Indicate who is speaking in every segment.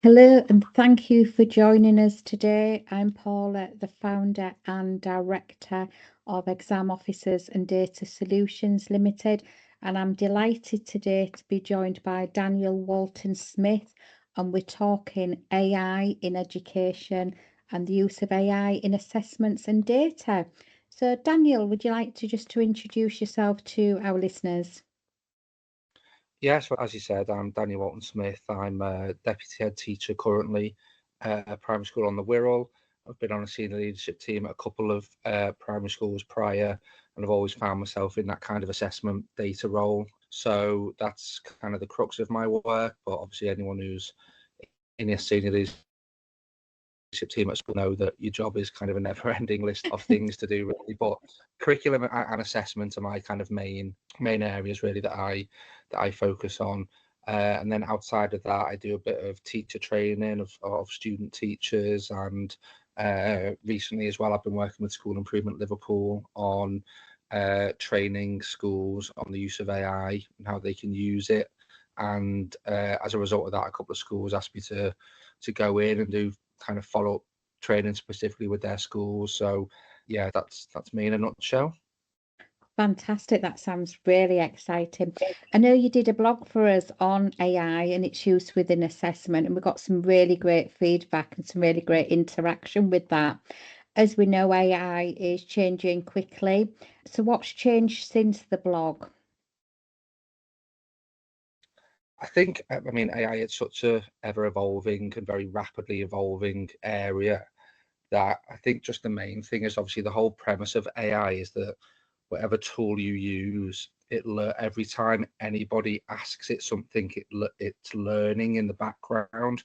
Speaker 1: Hello, and thank you for joining us today. I'm Paula, the founder and director of Exam Officers and Data Solutions Limited, and I'm delighted today to be joined by Daniel Walton-Smith, and we're talking AI in education and the use of AI in assessments and data. So, Daniel, would you like to introduce yourself to our listeners?
Speaker 2: Yes, well, as you said, I'm Daniel Walton-Smith. I'm a deputy head teacher currently at a primary school on the Wirral. I've been on a senior leadership team at a couple of primary schools prior, and I've always found myself in that kind of assessment data role. So that's kind of the crux of my work. But obviously, anyone who's in a senior leadership team at school know that your job is kind of a never-ending list of things to do, really. But curriculum and assessment are my kind of main areas really that I focus on. And then outside of that, I do a bit of teacher training of student teachers, and recently as well, I've been working with School Improvement Liverpool on training schools on the use of AI and how they can use it. And as a result of that, a couple of schools asked me to go in and do kind of follow up training specifically with their schools. So yeah, that's me in a nutshell.
Speaker 1: Fantastic. That sounds really exciting. I know you did a blog for us on AI and its use within assessment, and we got some really great feedback and some really great interaction with that. As we know, AI is changing quickly. So, what's changed since the blog?
Speaker 2: I think, I mean, AI is such a ever evolving and very rapidly evolving area that I think just the main thing is obviously the whole premise of AI is that whatever tool you use, every time anybody asks it something, it's learning in the background.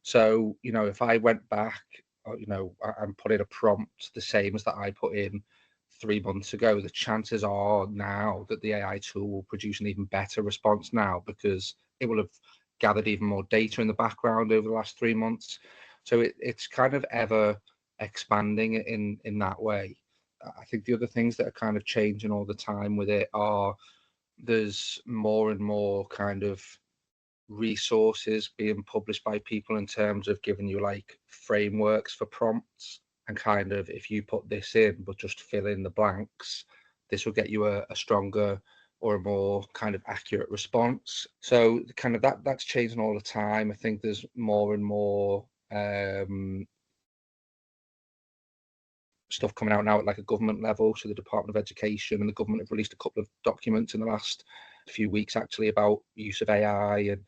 Speaker 2: So, if I went back, and put in a prompt the same as that I put in 3 months ago, the chances are now that the AI tool will produce an even better response now because it will have gathered even more data in the background over the last 3 months. So it's kind of ever expanding in that way. I think the other things that are kind of changing all the time with it are there's more and more kind of resources being published by people in terms of giving you like frameworks for prompts and kind of if you put this in but just fill in the blanks, this will get you a stronger or a more kind of accurate response. So kind of that's changing all the time. I think there's more and more stuff coming out now at like a government level. So the Department of Education and the government have released a couple of documents in the last few weeks actually about use of AI and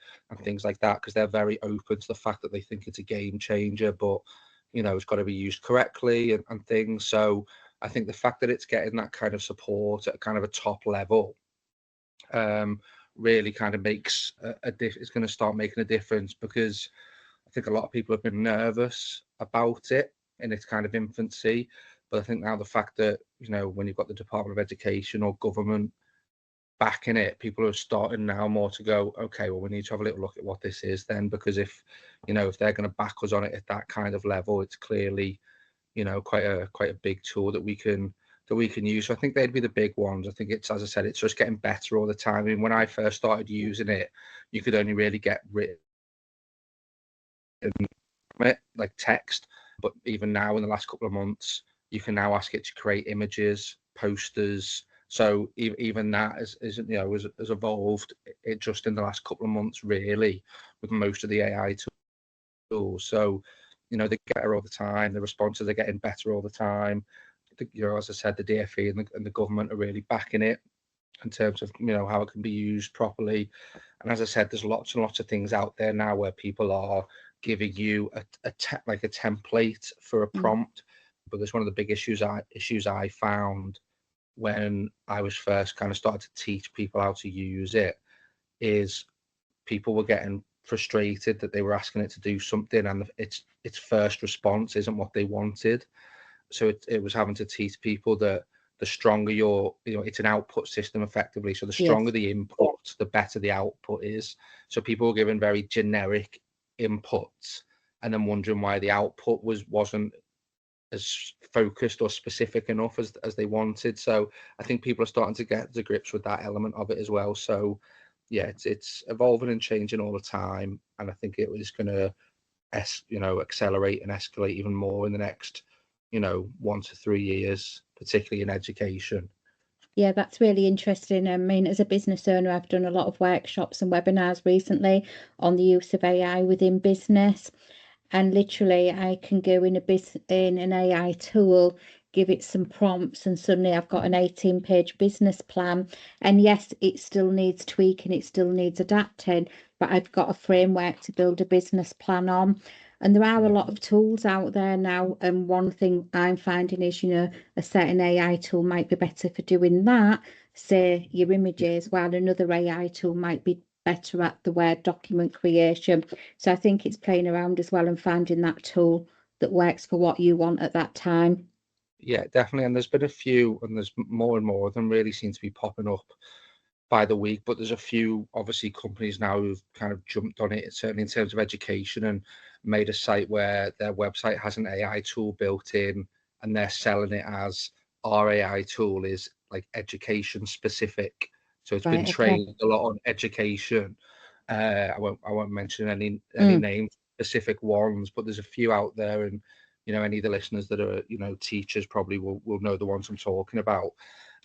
Speaker 2: things like that because they're very open to the fact that they think it's a game changer, but it's got to be used correctly and things. So I think the fact that it's getting that kind of support at kind of a top level um, really kind of makes it's going to start making a difference because I think a lot of people have been nervous about it in its kind of infancy. But I think now the fact that, when you've got the Department of Education or government backing it, people are starting now more to go, okay, well, we need to have a little look at what this is then, because if they're going to back us on it at that kind of level, it's clearly, quite a big tool that we can use. So I think they'd be the big ones. I think it's, as I said, it's just getting better all the time. I mean, when I first started using it, you could only really get written it, like text. But even now, in the last couple of months, you can now ask it to create images, posters. So even that has evolved it just in the last couple of months, really, with most of the AI tools. So they get better all the time. The responses are getting better all the time. As I said, the DFE and the government are really backing it in terms of how it can be used properly. And as I said, there's lots and lots of things out there now where people are giving you like a template for a
Speaker 1: Mm.
Speaker 2: prompt. But there's one of the big issues I found when I was first kind of started to teach people how to use it is people were getting frustrated that they were asking it to do something and its first response isn't what they wanted. So it was having to teach people that the stronger it's an output system effectively. So the stronger
Speaker 1: Yes.
Speaker 2: the input, the better the output is. So people were given very generic inputs and then wondering why the output wasn't as focused or specific enough as they wanted. So I think people are starting to get to grips with that element of it as well. So yeah, it's evolving and changing all the time, and I think it was going to accelerate and escalate even more in the next 1 to 3 years, particularly in education.
Speaker 1: Yeah, that's really interesting. I mean, as a business owner, I've done a lot of workshops and webinars recently on the use of AI within business. And literally, I can go in an AI tool, give it some prompts, and suddenly I've got an 18-page business plan. And yes, it still needs tweaking, it still needs adapting, but I've got a framework to build a business plan on. And there are a lot of tools out there now. And one thing I'm finding is, a certain AI tool might be better for doing that, say your images, while another AI tool might be better at the Word document creation. So I think it's playing around as well and finding that tool that works for what you want at that time.
Speaker 2: Yeah, definitely. And there's been a few, and there's more and more of them really seem to be popping up by the week. But there's a few, obviously, companies now who've kind of jumped on it, certainly in terms of education, and made a site where their website has an AI tool built in, and they're selling it as our AI tool is like education specific. So it's been
Speaker 1: Right, okay.
Speaker 2: trained a lot on education. I won't mention any
Speaker 1: Mm,
Speaker 2: name specific ones, but there's a few out there, and any of the listeners that are teachers probably will know the ones I'm talking about.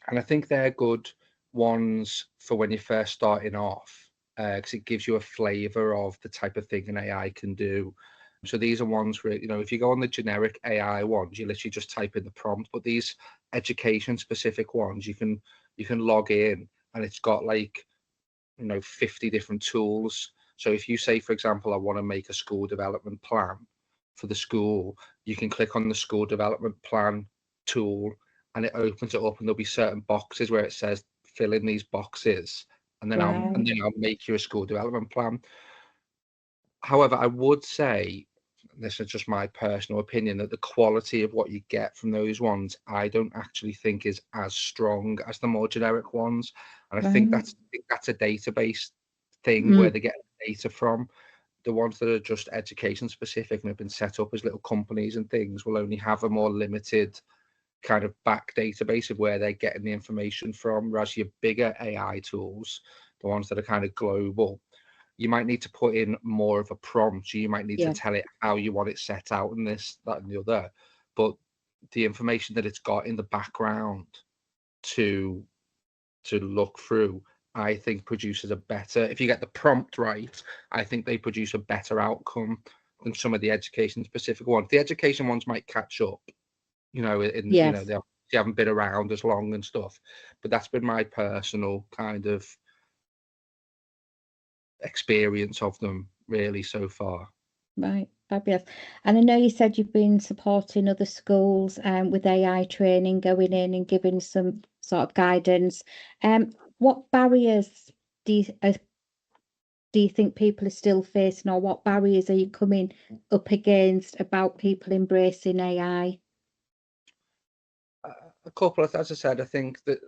Speaker 2: And I think they're good ones for when you're first starting off, because it gives you a flavor of the type of thing an AI can do. So these are ones where, if you go on the generic AI ones, you literally just type in the prompt. But these education specific ones, you can log in, and it's got like 50 different tools. So if you say, for example, I want to make a school development plan for the school, you can click on the school development plan tool, and it opens it up, and there'll be certain boxes where it says fill in these boxes, and then I'll
Speaker 1: right.
Speaker 2: make you a school development plan. However, I would say, this is just my personal opinion, that the quality of what you get from those ones, I don't actually think is as strong as the more generic ones. And I think
Speaker 1: Right.
Speaker 2: that's a database thing where
Speaker 1: Mm,
Speaker 2: they get data from. The ones that are just education specific and have been set up as little companies and things will only have a more limited kind of back database of where they're getting the information from. Whereas your bigger AI tools, the ones that are kind of global, you might need to put in more of a prompt. You might need to
Speaker 1: yeah.
Speaker 2: tell it how you want it set out, and this, that, and the other. But the information that it's got in the background to look through, I think produces a better. If you get the prompt right, I think they produce a better outcome than some of the education specific ones. The education ones might catch up,
Speaker 1: Yes.
Speaker 2: they haven't been around as long and stuff. But that's been my personal kind of experience of them really so far.
Speaker 1: Right. Fabulous. And I know you said you've been supporting other schools with AI training, going in and giving some sort of guidance. What barriers do you, do you think people are still facing, or what barriers are you coming up against about people embracing AI?
Speaker 2: A couple of, as I said, I think that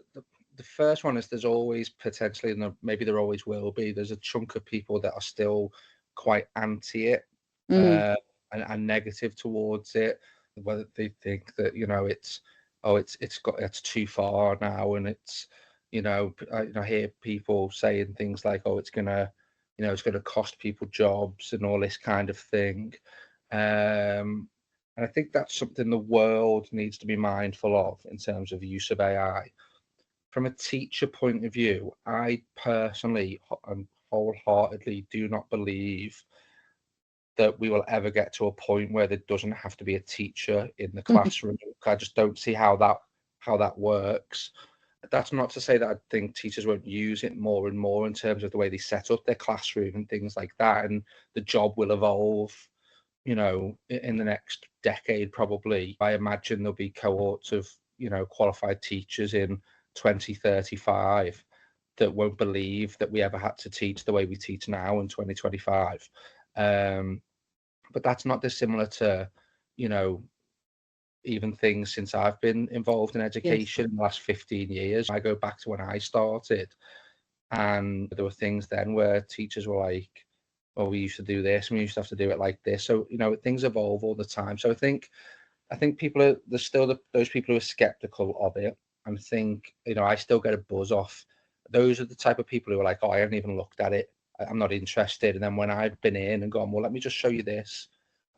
Speaker 2: the first one is there's always potentially, and maybe there always will be, there's a chunk of people that are still quite anti it,
Speaker 1: Mm,
Speaker 2: uh, and negative towards it, whether they think that it's too far now, and it's I hear people saying things like, oh, it's gonna cost people jobs and all this kind of thing. um and I think that's something the world needs to be mindful of in terms of the use of AI. From a teacher point of view, I personally and wholeheartedly do not believe that we will ever get to a point where there doesn't have to be a teacher in the classroom. I just don't see how that works. That's not to say that I think teachers won't use it more and more in terms of the way they set up their classroom and things like that, and the job will evolve in the next decade, probably. I imagine there'll be cohorts of, qualified teachers in 2035 that won't believe that we ever had to teach the way we teach now in 2025. But that's not dissimilar to, you know, even things since I've been involved in
Speaker 1: yes.
Speaker 2: education in the last 15 years. I go back to when I started, and there were things then where teachers were like, well, we used to do this, and we used to have to do it like this. So, things evolve all the time. So I think there's still those people who are skeptical of it, and think, I still get a buzz off. Those are the type of people who are like, oh, I haven't even looked at it. I'm not interested. And then when I've been in and gone, well, let me just show you this.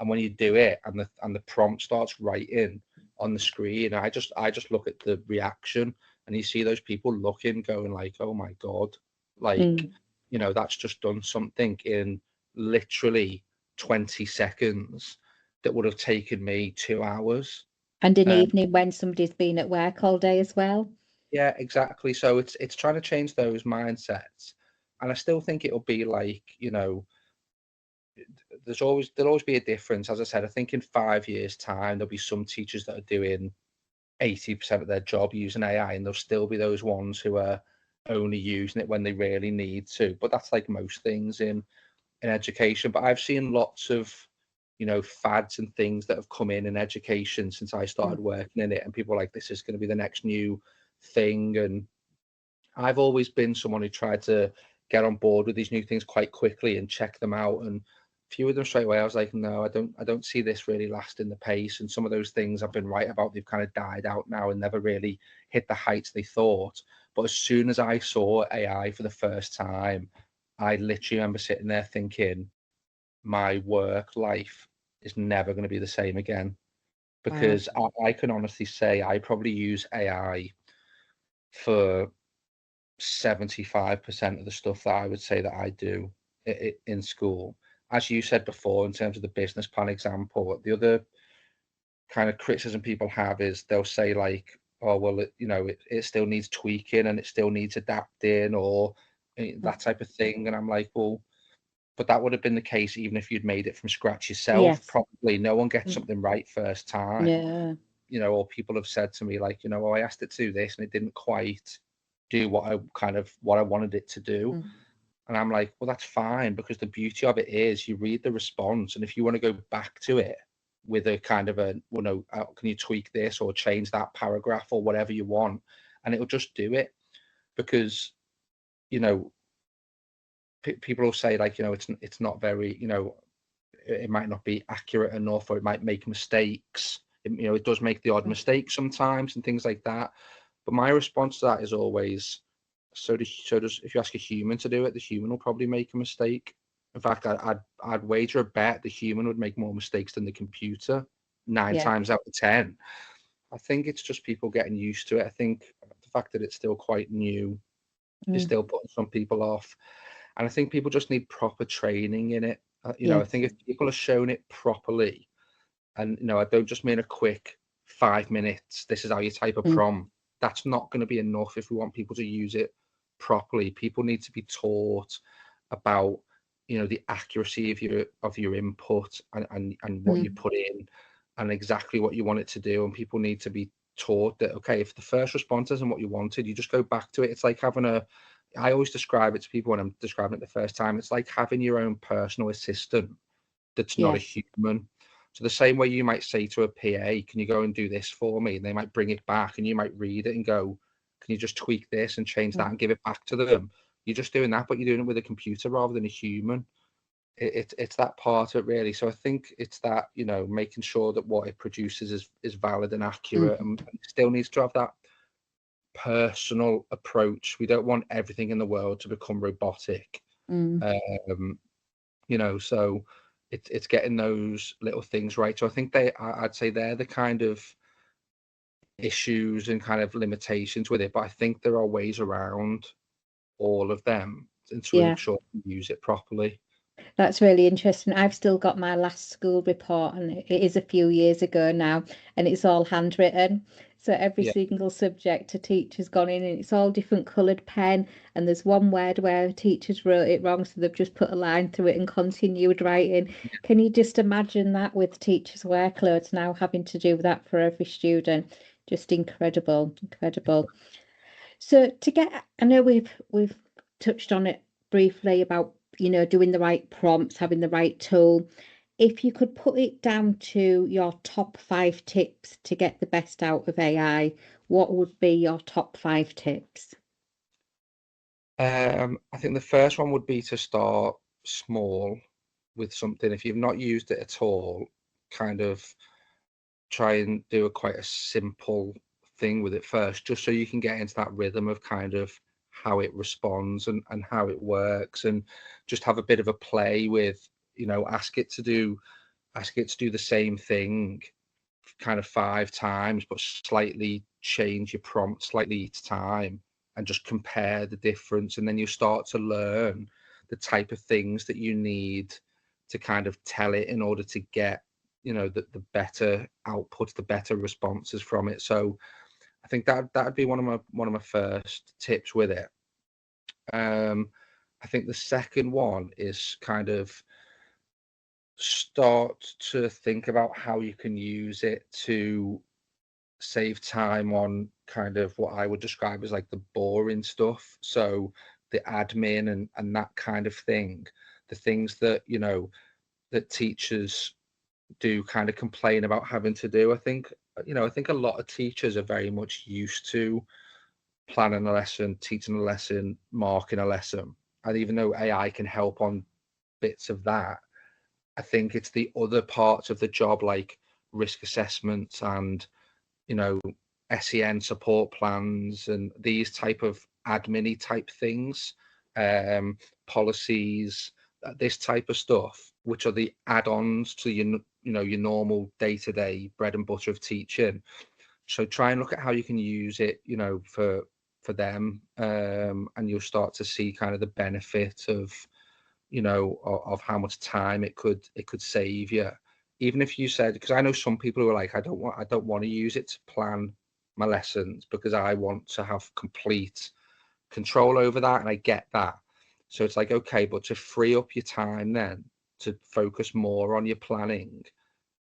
Speaker 2: And when you do it and the prompt starts writing on the screen, I just look at the reaction, and you see those people looking, going like, oh my God, like, that's just done something in literally 20 seconds that would have taken me 2 hours.
Speaker 1: And an evening when somebody's been at work all day as well.
Speaker 2: Yeah, exactly. So it's trying to change those mindsets. And I still think it'll be like, there'll always be a difference. As I said, I think in 5 years' time, there'll be some teachers that are doing 80% of their job using AI, and there'll still be those ones who are only using it when they really need to. But that's like most things in education. But I've seen lots of, fads and things that have come in education since I started working in it, and people are like, this is going to be the next new thing. And I've always been someone who tried to get on board with these new things quite quickly and check them out. And a few of them straight away, I was like, no, I don't see this really lasting the pace. And some of those things I've been right about, they've kind of died out now and never really hit the heights they thought. But as soon as I saw AI for the first time, I literally remember sitting there thinking, my work life is never going to be the same again. Because I can honestly say I probably use AI for 75% of the stuff that I would say that I do in school. As you said before, in terms of the business plan example, the other kind of criticism people have is they'll say like, oh, well, it still needs tweaking and it still needs adapting, or that type of thing. And I'm like, well, but that would have been the case even if you'd made it from scratch yourself.
Speaker 1: Yes.
Speaker 2: Probably no one gets something right first time.
Speaker 1: Yeah.
Speaker 2: Or people have said to me like, oh, I asked it to do this and it didn't quite do what I wanted it to do. And I'm like, well, that's fine, because the beauty of it is you read the response, and if you want to go back to it with a kind of can you tweak this or change that paragraph or whatever you want, and it'll just do it. Because people will say like, it's not very, it might not be accurate enough, or it might make mistakes. It does make the odd mistake sometimes and things like that. But my response to that is always, so does if you ask a human to do it, the human will probably make a mistake. In fact, I'd wager a bet the human would make more mistakes than the computer, 9 times out of 10. I think it's just people getting used to it. I think the fact that it's still quite new is still putting some people off. And I think people just need proper training in it. I think if people are shown it properly, and I don't just mean a quick 5 minutes, this is how you type a prompt. That's not going to be enough if we want people to use it properly. People need to be taught about, the accuracy of your input and what you put in and exactly what you want it to do. And people need to be taught that, okay, if the first response isn't what you wanted, you just go back to it. It's like having I always describe it to people when I'm describing it the first time, it's like having your own personal assistant that's not a human. So the same way you might say to a PA, can you go and do this for me? And they might bring it back and you might read it and go, can you just tweak this and change that and give it back to them? You're just doing that, but you're doing it with a computer rather than a human. It's that part of it, really. So I think it's that, making sure that what it produces is valid and accurate, and it still needs to have that personal approach. We don't want everything in the world to become robotic. So it's getting those little things right. So I think I'd say they're the kind of issues and kind of limitations with it, but I think there are ways around all of them and to ensure you use it properly.
Speaker 1: That's really interesting. I've still got my last school report, and it is a few years ago now, and it's all handwritten. So every single subject a teacher's gone in, and it's all different coloured pen. And there's one word where teachers wrote it wrong, so they've just put a line through it and continued writing. Can you just imagine that with teachers' workloads now, having to do that for every student? Just incredible, incredible. So I know we've touched on it briefly about, doing the right prompts, having the right tool. If you could put it down to your top 5 tips to get the best out of AI, what would be your top 5 tips?
Speaker 2: I think the first one would be to start small with something. If you've not used it at all, kind of try and do quite a simple thing with it first, just so you can get into that rhythm of kind of how it responds and how it works, and just have a bit of a play with, ask it to do ask it to do the same thing kind of 5 times, but slightly change your prompt slightly each time and just compare the difference. And then you start to learn the type of things that you need to kind of tell it in order to get, the better output, the better responses from it. So I think that'd be one of my first tips with it. I think the second one is kind of start to think about how you can use it to save time on kind of what I would describe as like the boring stuff. So the admin and that kind of thing, the things that, that teachers do kind of complain about having to do. I think a lot of teachers are very much used to planning a lesson, teaching a lesson, marking a lesson. And even though AI can help on bits of that, I think it's the other parts of the job like risk assessments and, SEN support plans and these type of admin-y type things, policies, this type of stuff, which are the add-ons to your normal day-to-day bread and butter of teaching. So try and look at how you can use it, for them, and you'll start to see kind of the benefit of, of how much time it could save you. Even if you said, because I know some people who are like, I don't want to use it to plan my lessons because I want to have complete control over that, and I get that. So it's like, okay, but to free up your time then to focus more on your planning,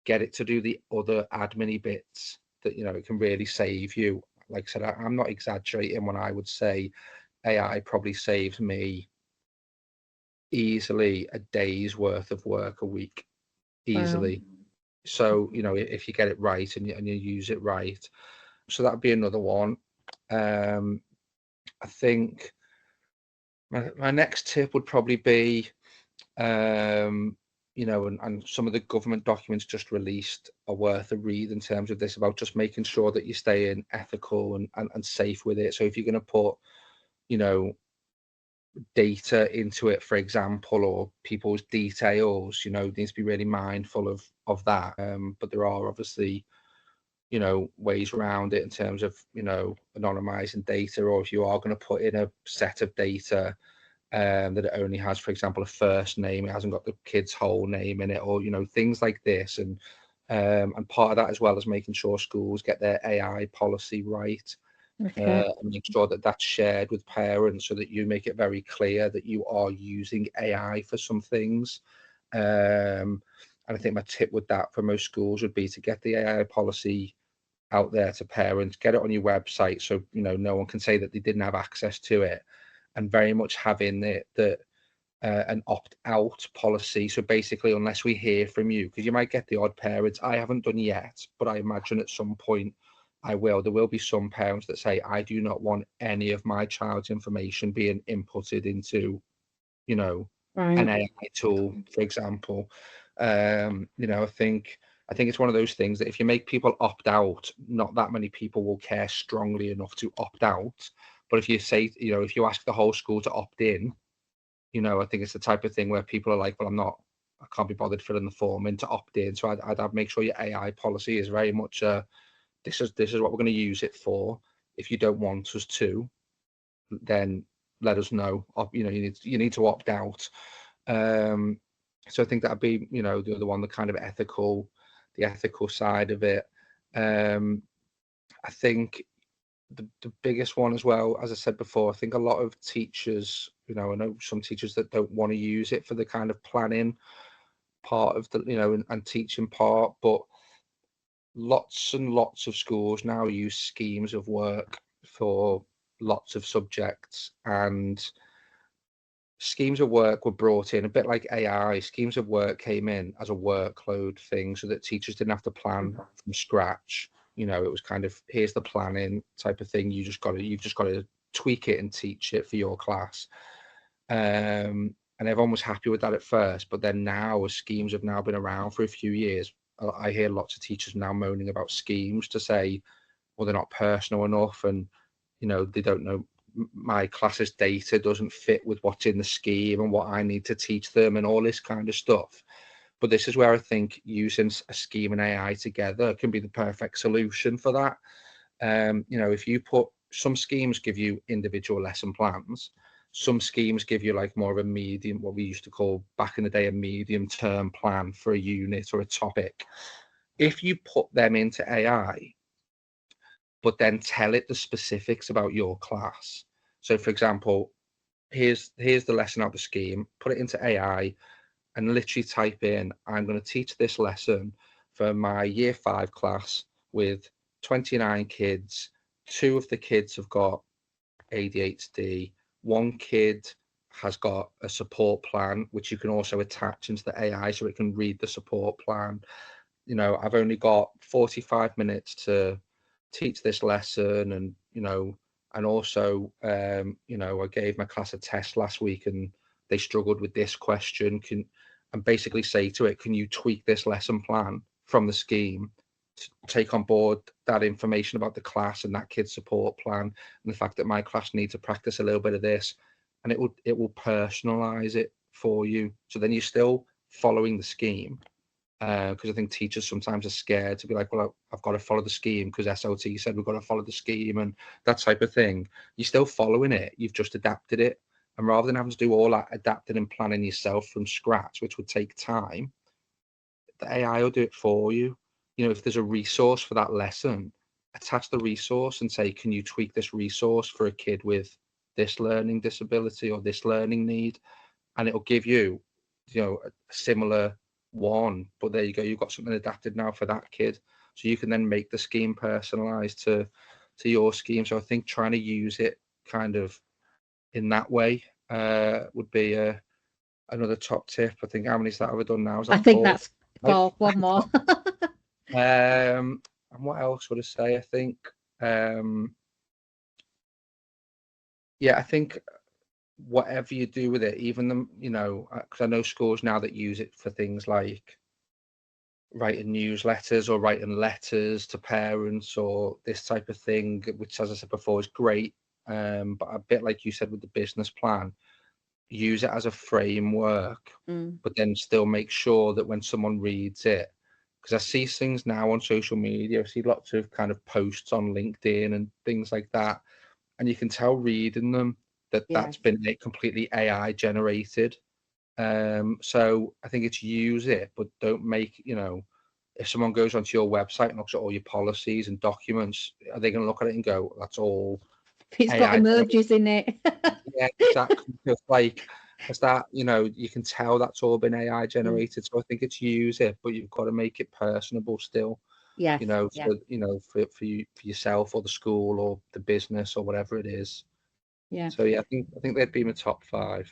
Speaker 2: get it to do the other admin bits that, it can really save you. Like I said, I'm not exaggerating when I would say AI probably saves me easily a day's worth of work a week, easily.
Speaker 1: Wow.
Speaker 2: So, if you get it right and you use it right. So that'd be another one. I think my next tip would probably be, and some of the government documents just released are worth a read in terms of this, about just making sure that you stay in ethical and safe with it. So if you're going to put, data into it, for example, or people's details, needs to be really mindful of that. But there are obviously, ways around it in terms of, anonymizing data, or if you are going to put in a set of data that it only has, for example, a first name, it hasn't got the kid's whole name in it, or things like this. And part of that as well is making sure schools get their AI policy right.
Speaker 1: Okay.
Speaker 2: And make sure that that's shared with parents so that you make it very clear that you are using AI for some things. And I think my tip with that for most schools would be to get the AI policy out there to parents, get it on your website so no one can say that they didn't have access to it, and very much having an opt-out policy. So basically, unless we hear from you, because you might get the odd parents, I haven't done yet, but I imagine at some point I will. There will be some parents that say, I do not want any of my child's information being inputted into, an
Speaker 1: Right.
Speaker 2: AI tool, for example. I think it's one of those things that if you make people opt out, not that many people will care strongly enough to opt out. But if you say, if you ask the whole school to opt in, I think it's the type of thing where people are like, well, I can't be bothered filling the form in to opt in. So I'd make sure your AI policy is very much this is what we're going to use it for. If you don't want us to, then let us know. You need to opt out. So I think that'd be, the other one, the kind of the ethical side of it. I think the biggest one as well, as I said before, I think a lot of teachers, I know some teachers that don't want to use it for the kind of planning part of the, and teaching part, but lots and lots of schools now use schemes of work for lots of subjects, and schemes of work were brought in a bit like AI. Schemes of work came in as a workload thing so that teachers didn't have to plan from scratch. It was kind of, here's the planning type of thing. You've just got to tweak it and teach it for your class. And everyone was happy with that at first, but then now, as schemes have now been around for a few years, I hear lots of teachers now moaning about schemes to say, well, they're not personal enough, and they don't know, my class's data doesn't fit with what's in the scheme and what I need to teach them and all this kind of stuff. But this is where I think using a scheme and AI together can be the perfect solution for that. If you put some schemes give you individual lesson plans, some schemes give you like more of a medium, what we used to call back in the day, a medium term plan for a unit or a topic. If you put them into AI, but then tell it the specifics about your class. So for example, here's the lesson out the scheme, put it into AI and literally type in, I'm going to teach this lesson for my year 5 class with 29 kids. 2 of the kids have got ADHD. 1 kid has got a support plan, which you can also attach into the AI so it can read the support plan. I've only got 45 minutes to teach this lesson, and also, I gave my class a test last week and they struggled with this question. And basically say to it, can you tweak this lesson plan from the scheme to take on board that information about the class and that kid's support plan and the fact that my class needs to practice a little bit of this, and it will personalize it for you. So then you're still following the scheme, because I think teachers sometimes are scared to be like, well, I've got to follow the scheme because SLT said we've got to follow the scheme and that type of thing. You're still following it. You've just adapted it. And rather than having to do all that adapting and planning yourself from scratch, which would take time, the AI will do it for you. If there's a resource for that lesson, attach the resource and say, can you tweak this resource for a kid with this learning disability or this learning need? And it'll give you, a similar one, but there you go, you've got something adapted now for that kid, so you can then make the scheme personalized to your scheme. So I think trying to use it kind of in that way would be another top tip. I think, how many is that have I done now? Is that
Speaker 1: I think
Speaker 2: 4?
Speaker 1: that's 4. One more.
Speaker 2: And what else would I say? I think I think whatever you do with it, even the, because I know schools now that use it for things like writing newsletters or writing letters to parents or this type of thing, which, as I said before, is great. But a bit like you said with the business plan, use it as a framework, but then still make sure that when someone reads it, because I see things now on social media, I see lots of kind of posts on LinkedIn and things like that, and you can tell reading them that that's been completely AI generated. So I think it's use it, but don't make, if someone goes onto your website and looks at all your policies and documents, are they going to look at it and go, that's all
Speaker 1: It's
Speaker 2: AI
Speaker 1: got emojis in it.
Speaker 2: Yeah, exactly. Just like, as that, you can tell that's all been AI generated. So I think it's use it, but you've got to make it personable still.
Speaker 1: Yes.
Speaker 2: So, for you, for yourself or the school or the business or whatever it is.
Speaker 1: Yeah.
Speaker 2: So I think they'd be my top 5.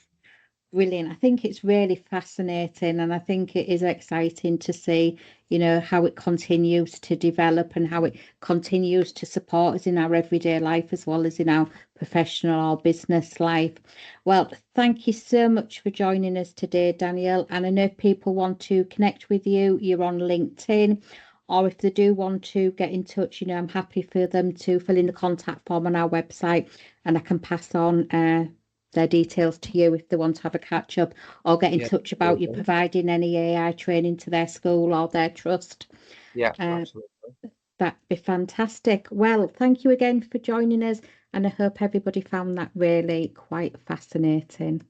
Speaker 1: Brilliant. I think it's really fascinating, and I think it is exciting to see, how it continues to develop and how it continues to support us in our everyday life as well as in our professional or business life. Well, thank you so much for joining us today, Daniel. And I know if people want to connect with you, you're on LinkedIn, or if they do want to get in touch, I'm happy for them to fill in the contact form on our website, and I can pass on their details to you if they want to have a catch up or get in touch about you providing any AI training to their school or their trust.
Speaker 2: Yeah, absolutely.
Speaker 1: That'd be fantastic. Well, thank you again for joining us, and I hope everybody found that really quite fascinating.